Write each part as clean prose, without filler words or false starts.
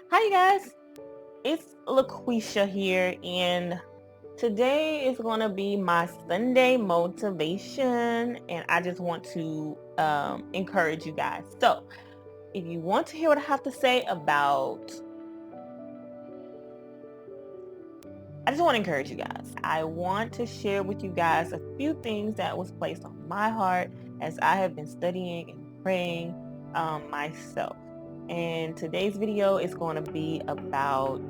Hi, you guys. It's LaQueisha here, and today is going to be my Sunday motivation, and I just want to encourage you guys. So, if you want to hear what I have to say I just want to encourage you guys. I want to share with you guys a few things that was placed on my heart as I have been studying and praying myself. And today's video is going to be about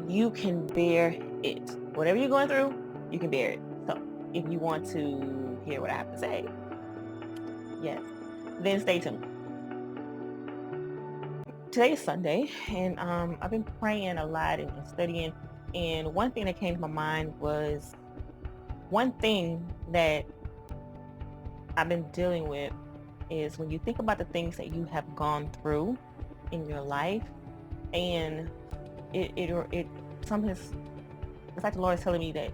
you can bear it. Whatever you're going through, you can bear it. So if you want to hear what I have to say, yes, then stay tuned. Today is Sunday, and I've been praying a lot and studying. And one thing that came to my mind was one thing that I've been dealing with is when you think about the things that you have gone through in your life, and it sometimes it's like the Lord is telling me that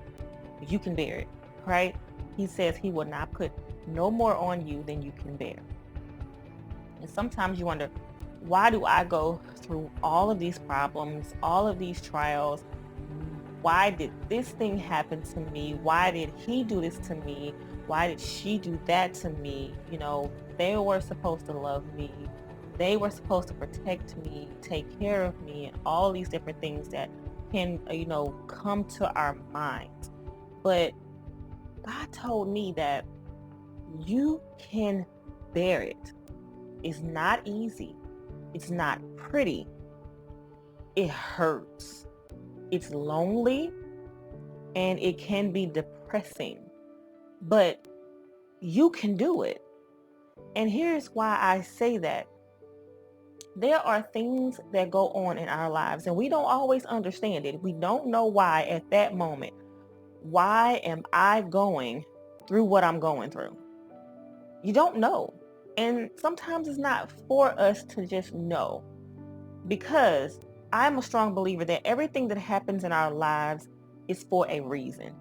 you can bear it, right? He says he will not put no more on you than you can bear. And sometimes you wonder, why do I go through all of these problems, all of these trials? Why did this thing happen to me? Why did he do this to me? Why did she do that to me? They were supposed to love me. They were supposed to protect me, take care of me, and all these different things that can, come to our minds. But God told me that you can bear it. It's not easy. It's not pretty. It hurts. It's lonely, and it can be depressing. But you can do it. And here's why I say that. There are things that go on in our lives, and we don't always understand it. We don't know why at that moment. Why am I going through what I'm going through? You don't know. And sometimes it's not for us to just know, because I'm a strong believer that everything that happens in our lives is for a reason.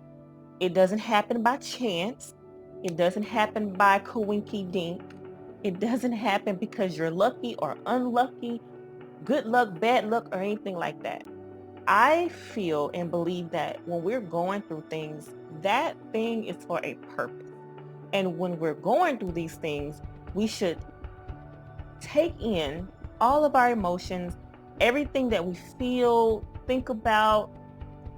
It doesn't happen by chance. It doesn't happen by coinky dink. It doesn't happen because you're lucky or unlucky, good luck, bad luck, or anything like that. I feel and believe that when we're going through things, that thing is for a purpose. And when we're going through these things, we should take in all of our emotions, everything that we feel, think about,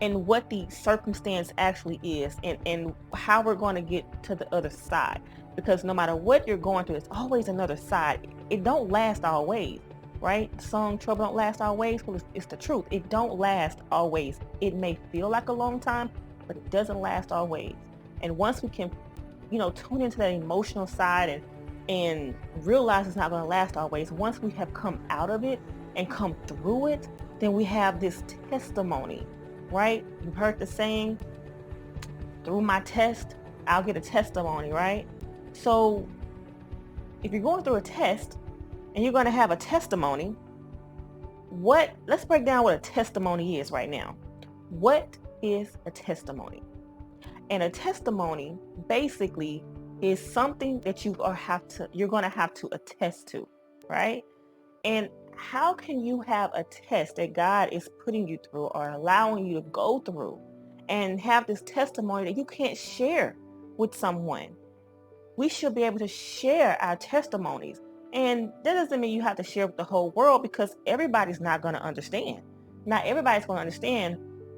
and what the circumstance actually is, and how we're going to get to the other side. Because no matter what you're going through, it's always another side. It don't last always, right? The song Trouble Don't Last Always, well, it's the truth. It don't last always. It may feel like a long time, but it doesn't last always. And once we can tune into that emotional side and realize it's not going to last always, once we have come out of it and come through it, then we have this testimony, right? You've heard the saying, through my test, I'll get a testimony, right? So if you're going through a test and you're going to have a testimony, let's break down what a testimony is right now. What is a testimony? And a testimony basically is something that you're going to have to attest to, right? And how can you have a test that God is putting you through or allowing you to go through and have this testimony that you can't share with someone? We should be able to share our testimonies. And that doesn't mean you have to share with the whole world, because everybody's not going to understand. Not everybody's going to understand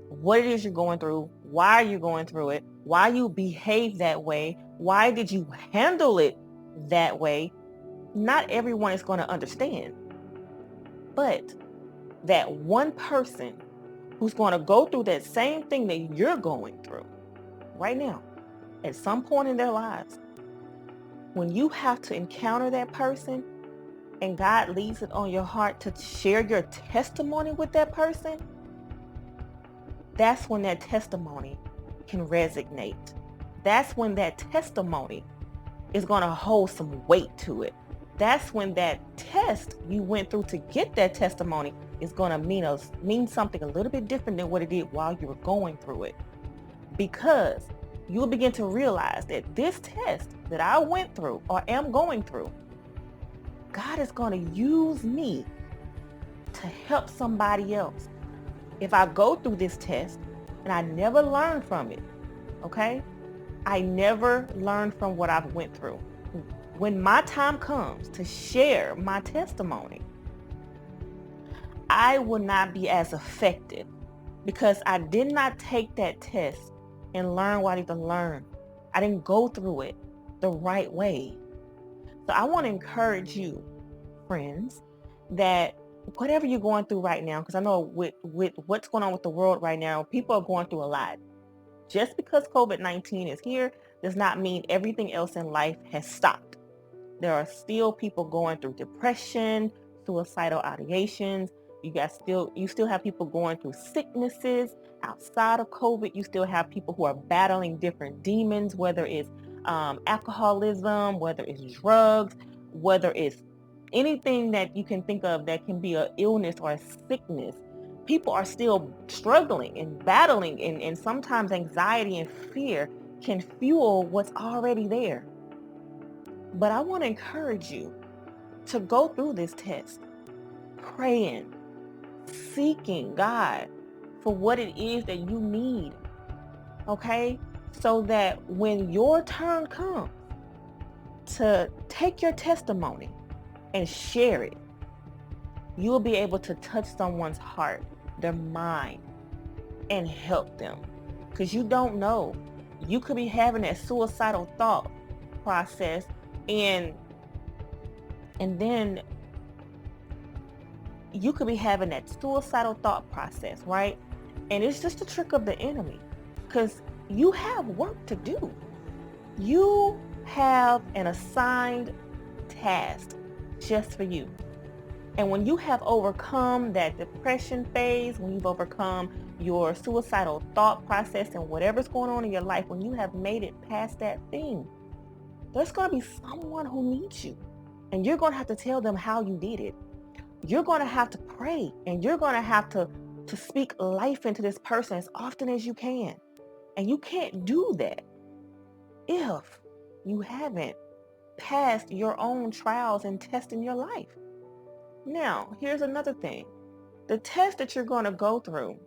what it is you're going through, why you're going through it, why you behave that way, why did you handle it that way. Not everyone is going to understand. But that one person who's going to go through that same thing that you're going through right now, at some point in their lives, when you have to encounter that person and God leaves it on your heart to share your testimony with that person, that's when that testimony can resonate. That's when that testimony is going to hold some weight to it. That's when that test you went through to get that testimony is going to mean something a little bit different than what it did while you were going through it. Because you'll begin to realize that this test that I went through or am going through, God is going to use me to help somebody else. If I go through this test and I never learn from it, okay? I never learn from what I've went through. When my time comes to share my testimony, I will not be as effective because I did not take that test and learn what I need to learn. I didn't go through it the right way. So I want to encourage you, friends, that whatever you're going through right now, because I know with what's going on with the world right now, people are going through a lot. Just because COVID-19 is here does not mean everything else in life has stopped. There are still people going through depression, suicidal ideations. You still have people going through sicknesses outside of COVID. You still have people who are battling different demons, whether it's alcoholism, whether it's drugs, whether it's anything that you can think of that can be an illness or a sickness. People are still struggling and battling, and sometimes anxiety and fear can fuel what's already there. But I want to encourage you to go through this test, praying, seeking God for what it is that you need, okay? So that when your turn comes to take your testimony and share it, you'll be able to touch someone's heart, their mind, and help them. Because you don't know. You could be having that suicidal thought process and then you could be having that suicidal thought process, right? And it's just a trick of the enemy because you have work to do. You have an assigned task just for you. And when you have overcome that depression phase, when you've overcome your suicidal thought process and whatever's going on in your life, when you have made it past that thing, there's going to be someone who needs you. And you're going to have to tell them how you did it. You're going to have to pray, and you're going to have to speak life into this person as often as you can. And you can't do that if you haven't passed your own trials and tests in your life. Now, here's another thing. The test that you're going to go through,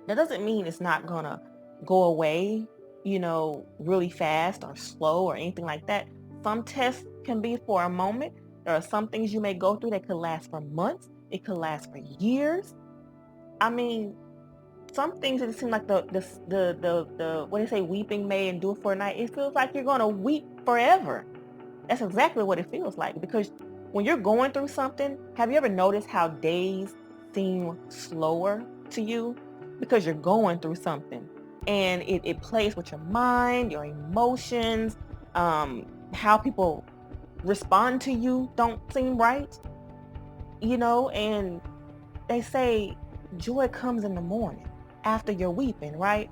that doesn't mean it's not going to go away, really fast or slow or anything like that. Some tests can be for a moment. There are some things you may go through that could last for months. It could last for years. I mean, some things that seem like the what do they say, weeping may endure for a night. It feels like you're going to weep forever. That's exactly what it feels like, because when you're going through something, have you ever noticed how days seem slower to you? Because you're going through something and it plays with your mind, your emotions, how people respond to you don't seem right, and they say joy comes in the morning after you're weeping, right?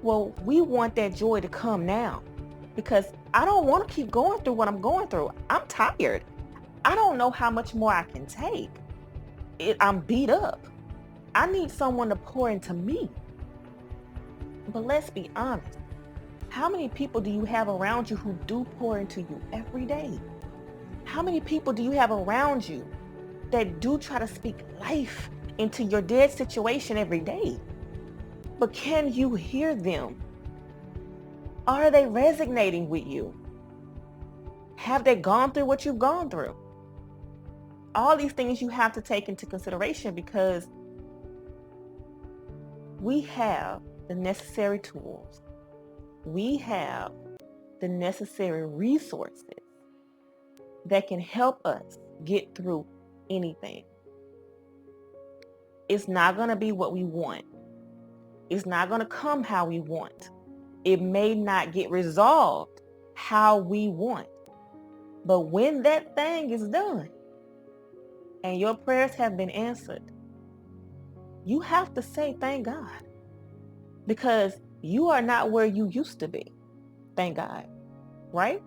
Well, we want that joy to come now because I don't want to keep going through what I'm going through. I'm tired. I don't know how much more I can take. I'm beat up. I need someone to pour into me. But let's be honest. How many people do you have around you who do pour into you every day? How many people do you have around you that do try to speak life into your dead situation every day? But can you hear them? Are they resonating with you? Have they gone through what you've gone through? All these things you have to take into consideration because we have the necessary tools. We have the necessary resources that can help us get through anything. It's not going to be what we want. It's not going to come how we want. It may not get resolved how we want. But when that thing is done and your prayers have been answered, you have to say thank God, because you are not where you used to be. Thank God, right?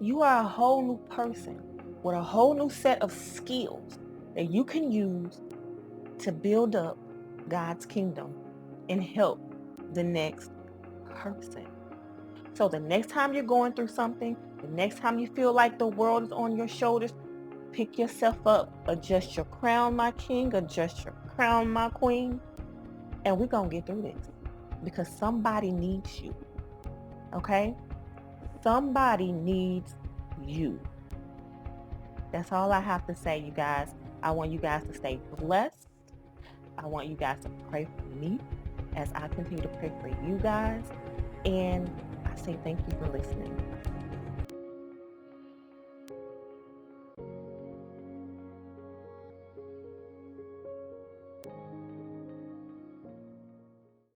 You are a whole new person with a whole new set of skills that you can use to build up God's kingdom and help the next person. So the next time you're going through something, the next time you feel like the world is on your shoulders, Pick yourself up, adjust your crown, my king, adjust your crown, my queen, and we're going to get through this because somebody needs you, okay? Somebody needs you. That's all I have to say, you guys. I want you guys to stay blessed. I want you guys to pray for me as I continue to pray for you guys. And I say thank you for listening.